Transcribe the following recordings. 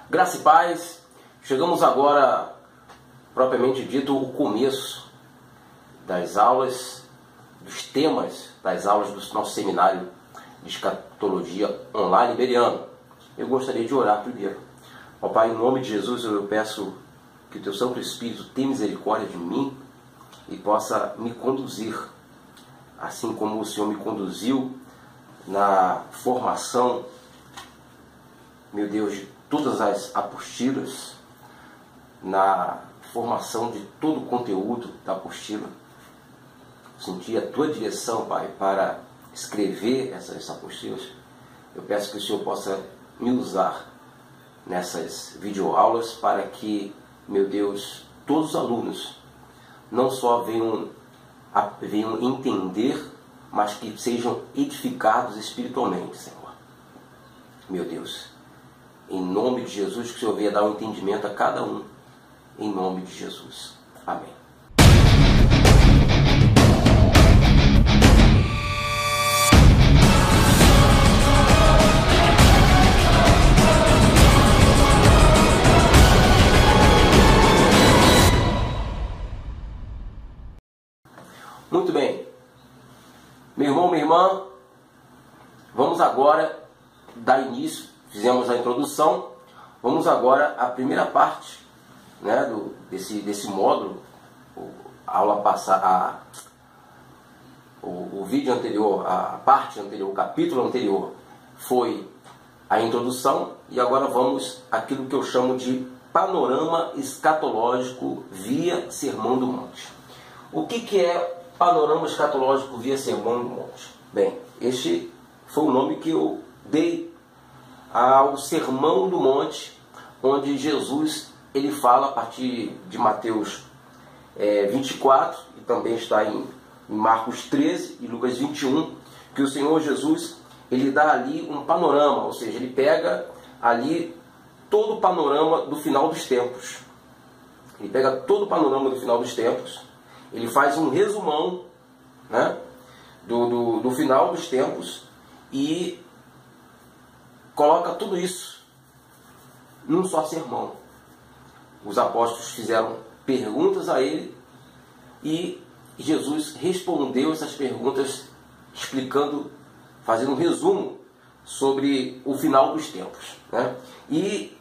Graça e paz, chegamos agora, propriamente dito, o começo das aulas, dos temas das aulas do nosso seminário de escatologia online iberiano. Eu gostaria de orar primeiro. Ó Pai, em nome de Jesus, eu peço que o Teu Santo Espírito tenha misericórdia de mim e possa me conduzir, assim como o Senhor me conduziu na formação, meu Deus, de todas as apostilas, na formação de todo o conteúdo da apostila. Senti a Tua direção, Pai, para escrever essas apostilas. Eu peço que o Senhor possa me usar nessas videoaulas para que, meu Deus, todos os alunos não só venham entender, mas que sejam edificados espiritualmente, Senhor. Meu Deus, em nome de Jesus, que o Senhor venha dar um entendimento a cada um, em nome de Jesus. Amém. Muito bem, meu irmão, minha irmã, vamos agora dar início, fizemos a introdução, vamos agora à primeira parte, né, desse módulo, a aula passada, o vídeo anterior, a parte anterior, o capítulo anterior foi a introdução e agora vamos àquilo que eu chamo de panorama escatológico via Sermão do Monte. O que é panorama escatológico via Sermão do Monte? Bem, este foi o nome que eu dei ao Sermão do Monte, onde Jesus ele fala a partir de Mateus 24, e também está em Marcos 13 e Lucas 21, que o Senhor Jesus ele dá ali um panorama, ou seja, ele pega ali todo o panorama do final dos tempos. Ele pega todo o panorama do final dos tempos, ele faz um resumão, né, do final dos tempos e coloca tudo isso num só sermão. Os apóstolos fizeram perguntas a ele e Jesus respondeu essas perguntas explicando, fazendo um resumo sobre o final dos tempos, né? E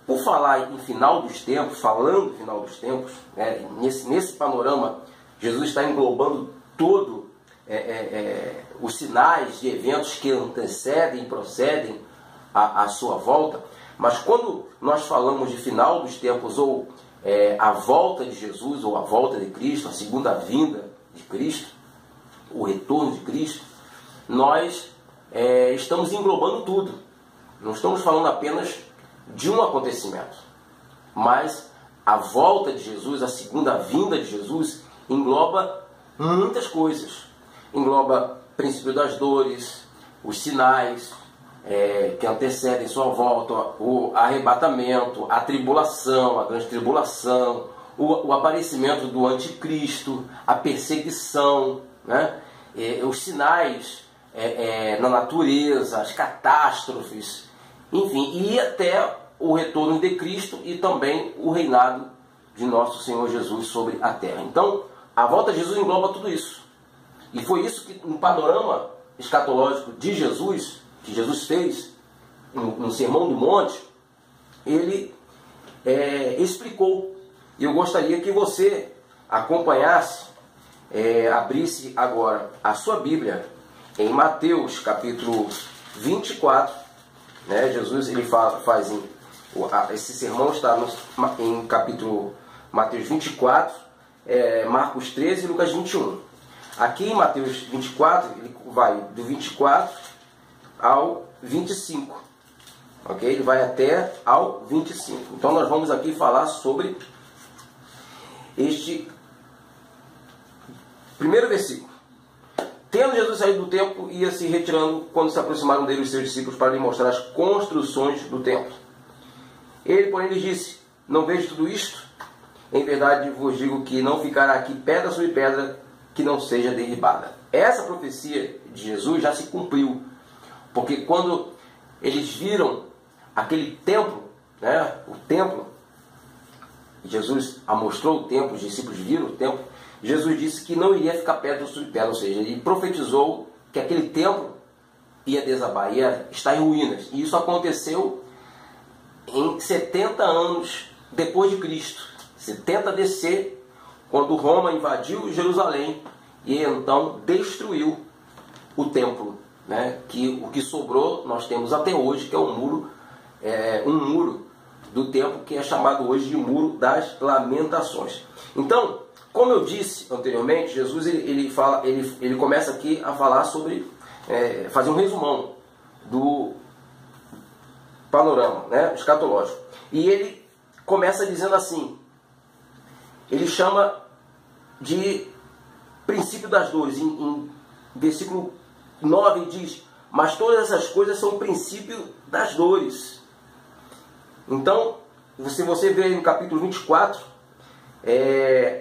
por falar em final dos tempos, falando em final dos tempos, né, nesse panorama, Jesus está englobando todo os sinais de eventos que antecedem e procedem à sua volta. Mas quando nós falamos de final dos tempos, ou a volta de Jesus, ou a volta de Cristo, a segunda vinda de Cristo, o retorno de Cristo, nós estamos englobando tudo. Não estamos falando apenas de um acontecimento, mas a volta de Jesus, a segunda vinda de Jesus, engloba muitas coisas. Engloba o princípio das dores, os sinais que antecedem sua volta, o arrebatamento, a tribulação, a grande tribulação, o aparecimento do anticristo, a perseguição, né? Os sinais na natureza, as catástrofes, enfim, e até o retorno de Cristo e também o reinado de nosso Senhor Jesus sobre a terra. Então, a volta de Jesus engloba tudo isso. E foi isso que, no panorama escatológico de Jesus, que Jesus fez no Sermão do Monte, ele explicou. E eu gostaria que você acompanhasse, abrisse agora a sua Bíblia em Mateus capítulo 24. Né? Jesus ele esse sermão está em capítulo Mateus 24, Marcos 13 e Lucas 21. Aqui em Mateus 24, ele vai do 24 ao 25. Ok? Ele vai até ao 25. Então nós vamos aqui falar sobre este primeiro versículo. Tendo Jesus saído do templo, ia se retirando quando se aproximaram dele os seus discípulos para lhe mostrar as construções do templo. Ele, porém, lhes disse: não vejo tudo isto? Em verdade vos digo que não ficará aqui pedra sobre pedra que não seja derribada. Essa profecia de Jesus já se cumpriu, porque quando eles viram aquele templo, né, o templo, Jesus mostrou o templo, os discípulos viram o templo, Jesus disse que não iria ficar pedra sobre pedra, ou seja, ele profetizou que aquele templo ia desabar, ia estar em ruínas. E isso aconteceu em 70 anos depois de Cristo, 70 DC, quando Roma invadiu Jerusalém e então destruiu o templo, né? Que o que sobrou nós temos até hoje, que é um muro do templo que é chamado hoje de Muro das Lamentações. Então, como eu disse anteriormente, Jesus ele começa aqui a falar sobre, fazer um resumão do panorama, né, escatológico. E ele começa dizendo assim, ele chama de princípio das dores. Em versículo 9 ele diz, mas todas essas coisas são o princípio das dores. Então, se você vê no capítulo 24,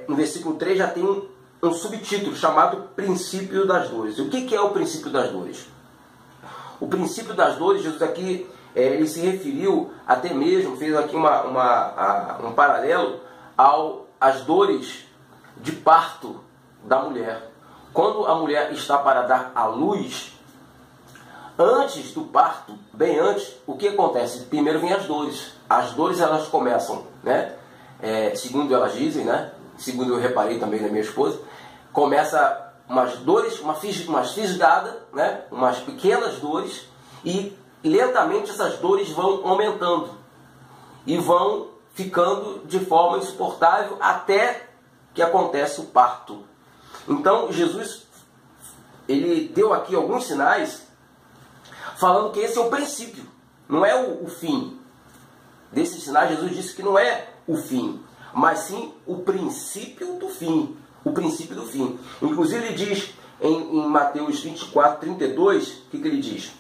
no versículo 3 já tem um subtítulo chamado princípio das dores. O que é o princípio das dores? O princípio das dores, Jesus aqui, ele se referiu até mesmo, fez aqui um paralelo às dores de parto da mulher. Quando a mulher está para dar à luz, antes do parto, bem antes, o que acontece? Primeiro vem as dores. As dores, elas começam, né? Segundo elas dizem, né? Segundo eu reparei também na minha esposa, começa umas dores, umas fisgadas, né? Umas pequenas dores, e lentamente essas dores vão aumentando e vão ficando de forma insuportável até que acontece o parto. Então Jesus, ele deu aqui alguns sinais falando que esse é o princípio, não é o fim. Desses sinais Jesus disse que não é o fim, mas sim o princípio do fim. O princípio do fim. Inclusive ele diz em Mateus 24, 32, o que ele diz?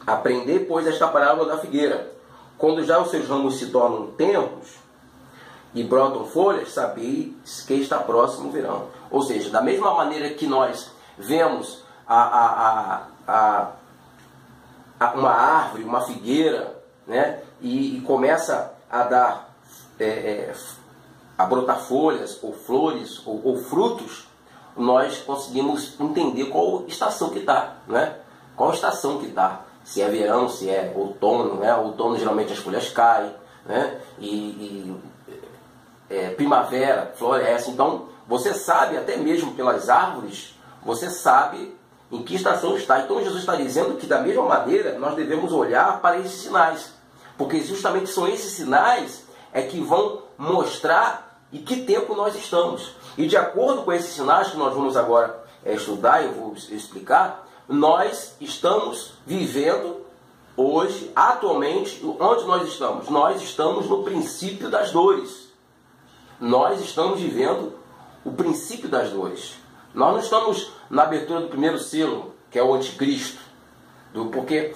Aprendei, pois, esta parábola da figueira. Quando já os seus ramos se tornam tenros e brotam folhas, sabeis que está próximo o verão. Ou seja, da mesma maneira que nós vemos uma árvore, uma figueira, né, e começa a dar, a brotar folhas, ou flores, ou frutos, nós conseguimos entender qual estação que está, né? Qual estação que está. Se é verão, se é outono, né? Outono geralmente as folhas caem, né? Primavera, floresce. Então, você sabe, até mesmo pelas árvores, você sabe em que estação está. Então, Jesus está dizendo que, da mesma maneira, nós devemos olhar para esses sinais. Porque justamente são esses sinais que vão mostrar em que tempo nós estamos. E de acordo com esses sinais que nós vamos agora estudar, eu vou explicar, nós estamos vivendo hoje, atualmente, onde nós estamos? Nós estamos no princípio das dores. Nós estamos vivendo o princípio das dores. Nós não estamos na abertura do primeiro selo, que é o anticristo. Porque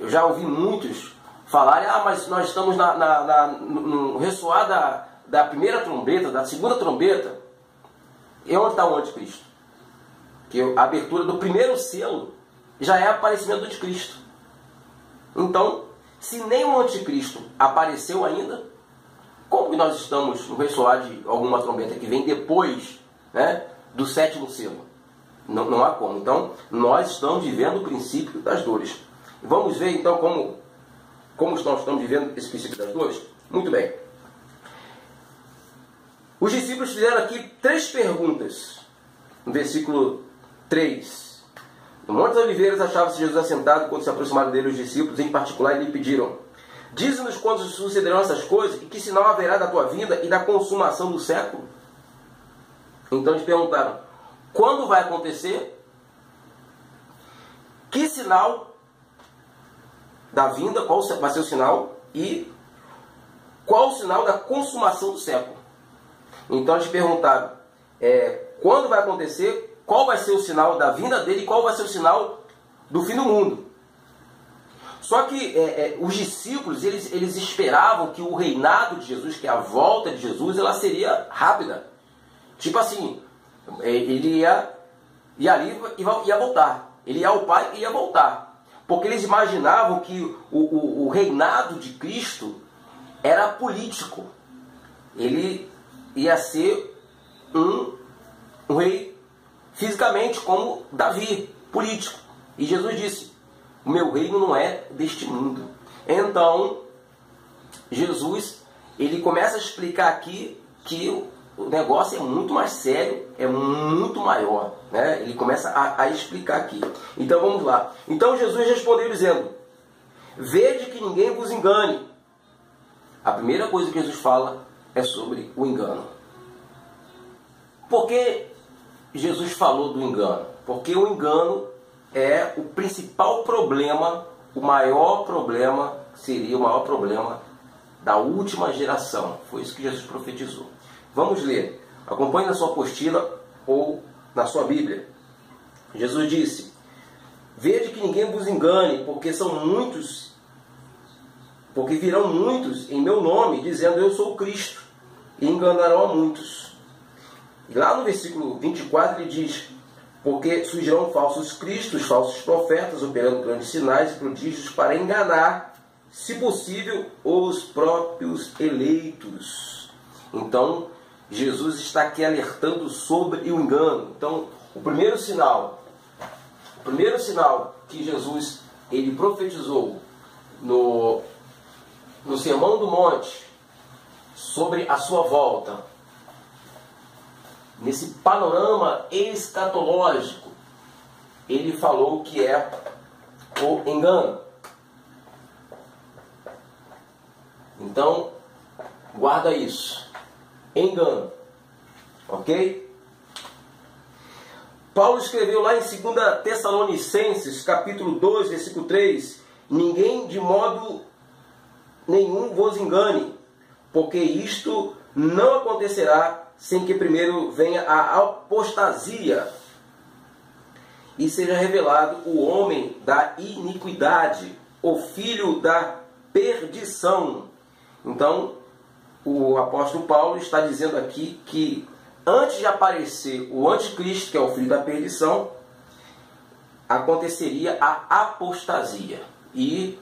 eu já ouvi muitos falarem, mas nós estamos no ressoar da primeira trombeta, da segunda trombeta. E onde está o anticristo? Que a abertura do primeiro selo já é aparecimento do anticristo. Então, se nem o anticristo apareceu ainda, como que nós estamos no ressoar de alguma trombeta que vem depois, né, do sétimo selo? Não há como. Então, nós estamos vivendo o princípio das dores. Vamos ver então como nós estamos vivendo esse princípio das dores? Muito bem. Os discípulos fizeram aqui 3 perguntas. No versículo 3. No Monte das Oliveiras achava-se Jesus assentado. Quando se aproximaram dele os discípulos, em particular, lhe pediram: dize-nos quando sucederão essas coisas, e que sinal haverá da tua vinda e da consumação do século? Então eles perguntaram: quando vai acontecer? Que sinal da vinda? Qual vai ser o sinal? E qual o sinal da consumação do século? Então eles perguntaram: quando vai acontecer? Qual vai ser o sinal da vinda dele? E qual vai ser o sinal do fim do mundo? Só que os discípulos, eles esperavam que o reinado de Jesus, que a volta de Jesus, ela seria rápida. Tipo assim, ele ia ali e ia voltar. Ele ia ao Pai e ia voltar. Porque eles imaginavam que o reinado de Cristo, era político. Ele ia ser um rei fisicamente, como Davi, político. E Jesus disse: o meu reino não é deste mundo. Então, Jesus, ele começa a explicar aqui que o negócio é muito mais sério, é muito maior, né? Ele começa a explicar aqui. Então vamos lá. Então Jesus respondeu dizendo: vede que ninguém vos engane. A primeira coisa que Jesus fala é sobre o engano. Por que Jesus falou do engano? Porque o engano é o principal problema, o maior problema, seria o maior problema da última geração. Foi isso que Jesus profetizou. Vamos ler. Acompanhe na sua apostila ou na sua Bíblia. Jesus disse: vede que ninguém vos engane, porque virão muitos em meu nome, dizendo eu sou o Cristo, e enganarão a muitos. E lá no versículo 24 ele diz: porque surgirão falsos cristos, falsos profetas, operando grandes sinais e prodígios para enganar, se possível, os próprios eleitos. Então, Jesus está aqui alertando sobre o engano. Então, o primeiro sinal que Jesus ele profetizou no Sermão do Monte sobre a sua volta, nesse panorama escatológico, ele falou que é o engano. Então, guarda isso. Engano. Ok? Paulo escreveu lá em 2 Tessalonicenses, capítulo 2, versículo 3: ninguém de modo nenhum vos engane, porque isto não acontecerá sem que primeiro venha a apostasia e seja revelado o homem da iniquidade, o filho da perdição. Então, o apóstolo Paulo está dizendo aqui que antes de aparecer o anticristo, que é o filho da perdição, aconteceria a apostasia. E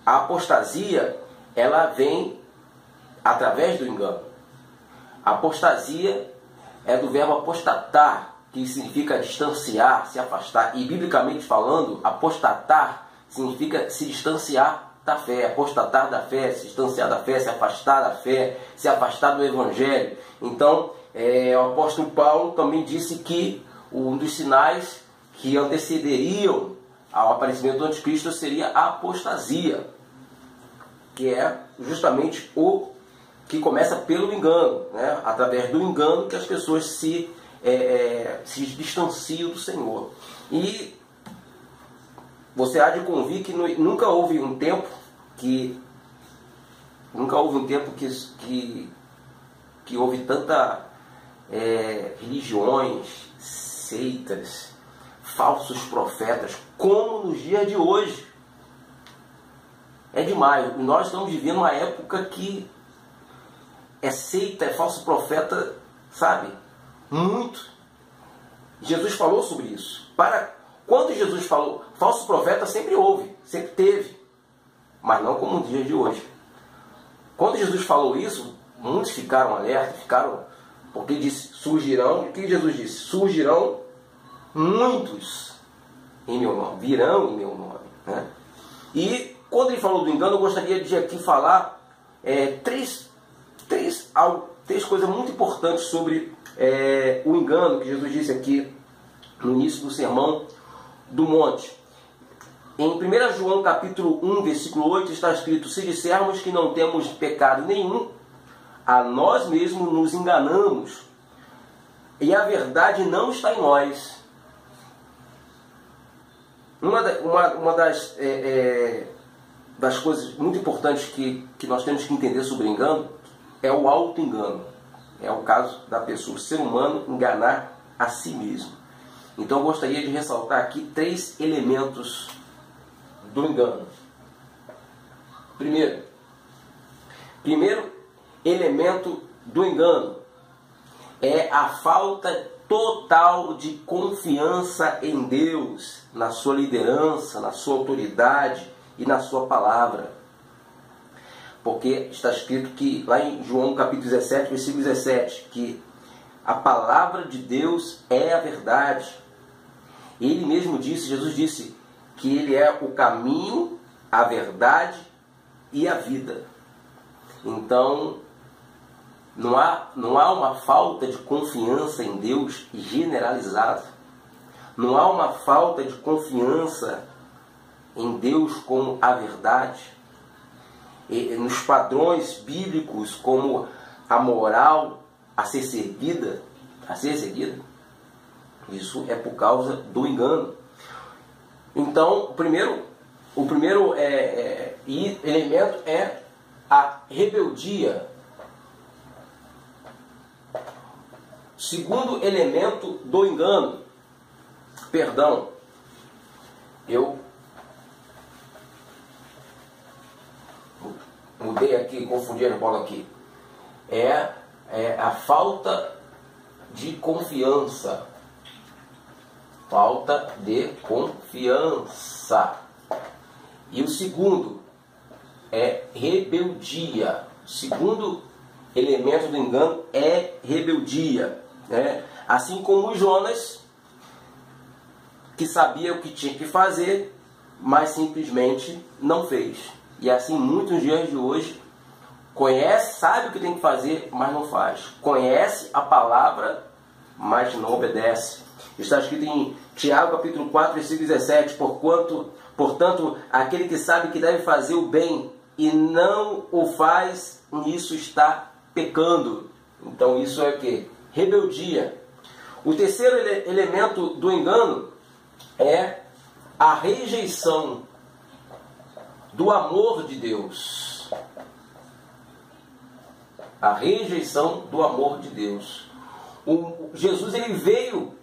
a apostasia, ela vem através do engano. A apostasia é do verbo apostatar, que significa distanciar, se afastar. E, biblicamente falando, apostatar significa se distanciar da fé, apostatar da fé, se distanciar da fé, se afastar da fé, se afastar do Evangelho. Então, o apóstolo Paulo também disse que um dos sinais que antecederiam ao aparecimento do anticristo seria a apostasia, que é justamente o que começa pelo engano, né? Através do engano que as pessoas se distanciam do Senhor. E você há de convir que nunca houve um tempo que houve tanta religiões, seitas, falsos profetas, como nos dias de hoje. É demais. Nós estamos vivendo uma época que é seita, é falso profeta, sabe? Muito. Jesus falou sobre isso. Quando Jesus falou, falso profeta sempre houve, sempre teve, mas não como nos dias de hoje. Quando Jesus falou isso, muitos ficaram alertas, porque disse, surgirão, o que Jesus disse? Surgirão muitos em meu nome, virão em meu nome, né? E quando ele falou do engano, eu gostaria de aqui falar três coisas muito importantes sobre o engano que Jesus disse aqui no início do Sermão do Monte. Em 1 João capítulo 1, versículo 8, está escrito: se dissermos que não temos pecado nenhum, a nós mesmos nos enganamos, e a verdade não está em nós. Uma das coisas muito importantes que nós temos que entender sobre engano é o auto-engano. É o caso da pessoa, o ser humano, enganar a si mesmo. Então eu gostaria de ressaltar aqui 3 elementos do engano. Primeiro elemento do engano é a falta total de confiança em Deus, na sua liderança, na sua autoridade e na sua palavra. porque está escrito que lá em João capítulo 17, versículo 17, que a palavra de Deus é a verdade. Ele mesmo disse, Jesus disse, que ele é o caminho, a verdade e a vida. Então, não há uma falta de confiança em Deus generalizada. Não há uma falta de confiança em Deus como a verdade. E nos padrões bíblicos como a moral a ser seguida. Isso é por causa do engano. Então, o primeiro elemento é a rebeldia. Segundo elemento do engano. Perdão. Eu mudei aqui, confundi a bola aqui. É a falta de confiança. Falta de confiança. E o segundo é rebeldia. O segundo elemento do engano é rebeldia. Assim como Jonas, que sabia o que tinha que fazer, mas simplesmente não fez. E assim muitos dias de hoje, sabe o que tem que fazer, mas não faz. Conhece a palavra, mas não obedece. Está escrito em Tiago capítulo 4, versículo 17, portanto, aquele que sabe que deve fazer o bem e não o faz, nisso está pecando. Então isso é o quê? Rebeldia. O terceiro elemento do engano é a rejeição do amor de Deus. A rejeição do amor de Deus. Jesus ele veio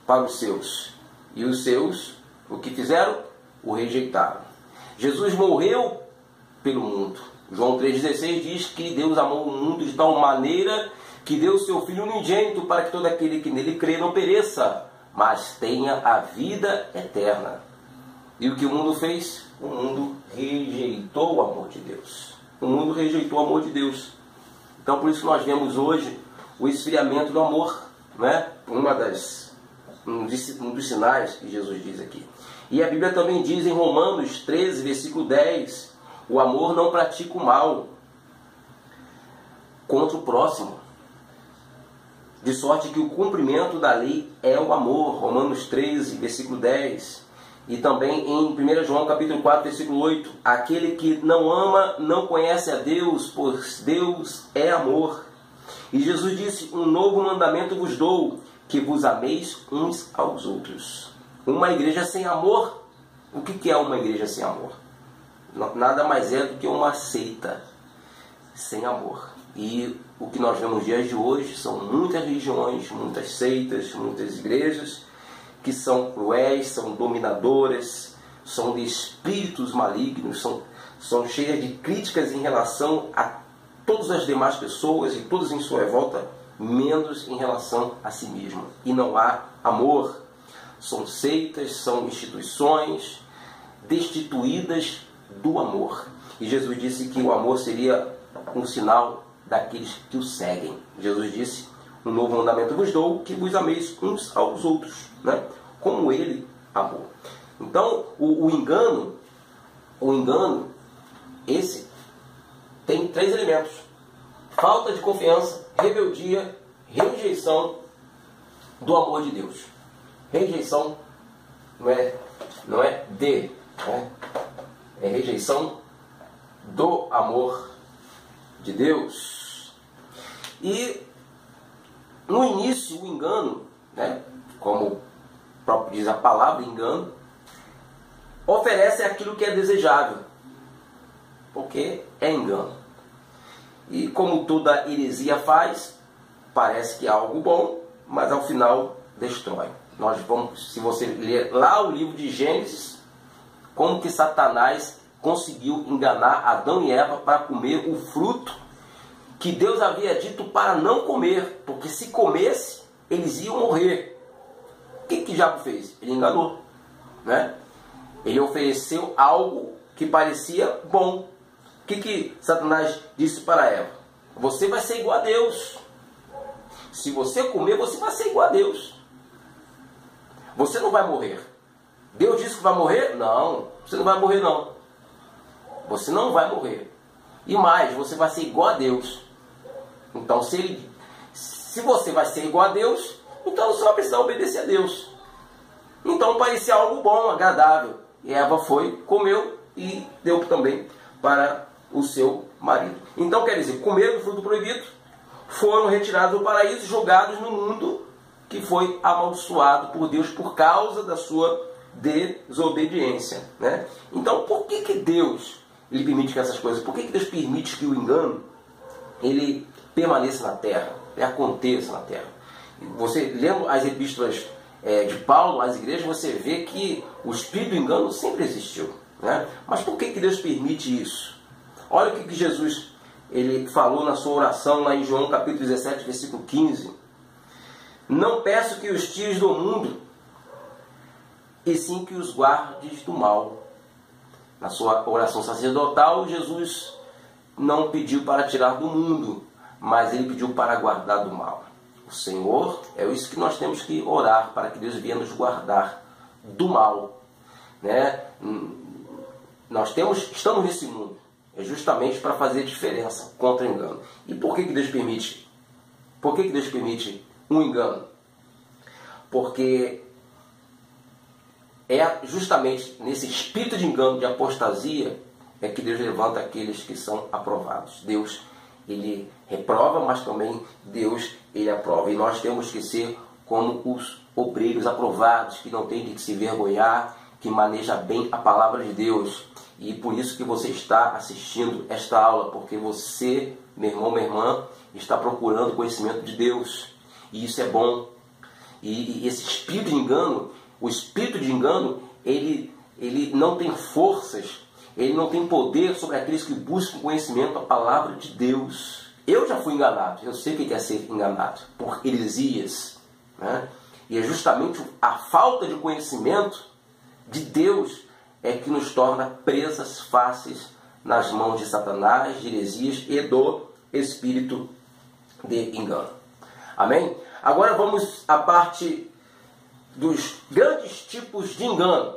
para os seus. E os seus, o que fizeram? O rejeitaram. Jesus morreu pelo mundo. João 3,16 diz que Deus amou o mundo de tal maneira que deu o seu Filho unigênito para que todo aquele que nele crê não pereça, mas tenha a vida eterna. E o que o mundo fez? O mundo rejeitou o amor de Deus. O mundo rejeitou o amor de Deus. Então por isso nós vemos hoje o esfriamento do amor, né? Um dos sinais que Jesus diz aqui. E a Bíblia também diz em Romanos 13, versículo 10, o amor não pratica o mal contra o próximo, de sorte que o cumprimento da lei é o amor. Romanos 13, versículo 10. E também em 1 João capítulo 4, versículo 8, aquele que não ama não conhece a Deus, pois Deus é amor. E Jesus disse, um novo mandamento vos dou, que vos ameis uns aos outros. Uma igreja sem amor, o que é uma igreja sem amor? Nada mais é do que uma seita sem amor. E o que nós vemos nos dias de hoje são muitas religiões, muitas seitas, muitas igrejas que são cruéis, são dominadoras, são de espíritos malignos, são cheias de críticas em relação a todas as demais pessoas e todas em sua volta, menos em relação a si mesmo. E não há amor. São seitas, são instituições destituídas do amor. E Jesus disse que o amor seria um sinal daqueles que o seguem. Jesus disse, um novo mandamento vos dou, que vos ameis uns aos outros, né? Como ele amou. Então, o engano, esse tem três elementos: falta de confiança, rebeldia, rejeição do amor de Deus. Rejeição não é rejeição do amor de Deus. E no início o engano, né, como próprio diz a palavra engano, oferece aquilo que é desejável, porque é engano. E como toda heresia faz, parece que é algo bom, mas ao final destrói. Se você ler lá o livro de Gênesis, como que Satanás conseguiu enganar Adão e Eva para comer o fruto que Deus havia dito para não comer, porque se comesse, eles iam morrer. O que o diabo fez? Ele enganou, né? Ele ofereceu algo que parecia bom, que Satanás disse para Eva? Você vai ser igual a Deus. Se você comer, você vai ser igual a Deus. Você não vai morrer. Deus disse que vai morrer? Não, você não vai morrer não. Você não vai morrer. E mais, você vai ser igual a Deus. Então, se você vai ser igual a Deus, então você vai precisar obedecer a Deus. Então parecia algo bom, agradável. E Eva foi, comeu e deu também para o seu marido. Então quer dizer, comeram do fruto proibido, foram retirados do paraíso, jogados no mundo que foi amaldiçoado por Deus por causa da sua desobediência, né? Então por que Deus ele permite que essas coisas, por que Deus permite que o engano ele permaneça na terra, ele aconteça na terra? Você lendo as epístolas de Paulo às igrejas, você vê que o espírito do engano sempre existiu, né? Mas por que Deus permite isso? Olha o que Jesus ele falou na sua oração lá em João capítulo 17, versículo 15. Não peço que os tires do mundo, e sim que os guardes do mal. Na sua oração sacerdotal, Jesus não pediu para tirar do mundo, mas ele pediu para guardar do mal. O Senhor, é isso que nós temos que orar, para que Deus venha nos guardar do mal, né? Estamos nesse mundo, é justamente para fazer diferença contra o engano. E por que Deus permite? Por que Deus permite um engano? Porque é justamente nesse espírito de engano, de apostasia, é que Deus levanta aqueles que são aprovados. Deus, ele reprova, mas também Deus, ele aprova. E nós temos que ser como os obreiros aprovados, que não tem de se vergonhar, que maneja bem a palavra de Deus. E por isso que você está assistindo esta aula, porque você, meu irmão, minha irmã, está procurando conhecimento de Deus. E isso é bom. E esse espírito de engano, o espírito de engano, ele não tem forças, ele não tem poder sobre aqueles que buscam conhecimento da palavra de Deus. Eu já fui enganado, eu sei o que é ser enganado, por heresias, né? E é justamente a falta de conhecimento de Deus é que nos torna presas fáceis nas mãos de Satanás, de heresias e do espírito de engano. Amém? Agora vamos à parte dos grandes tipos de engano.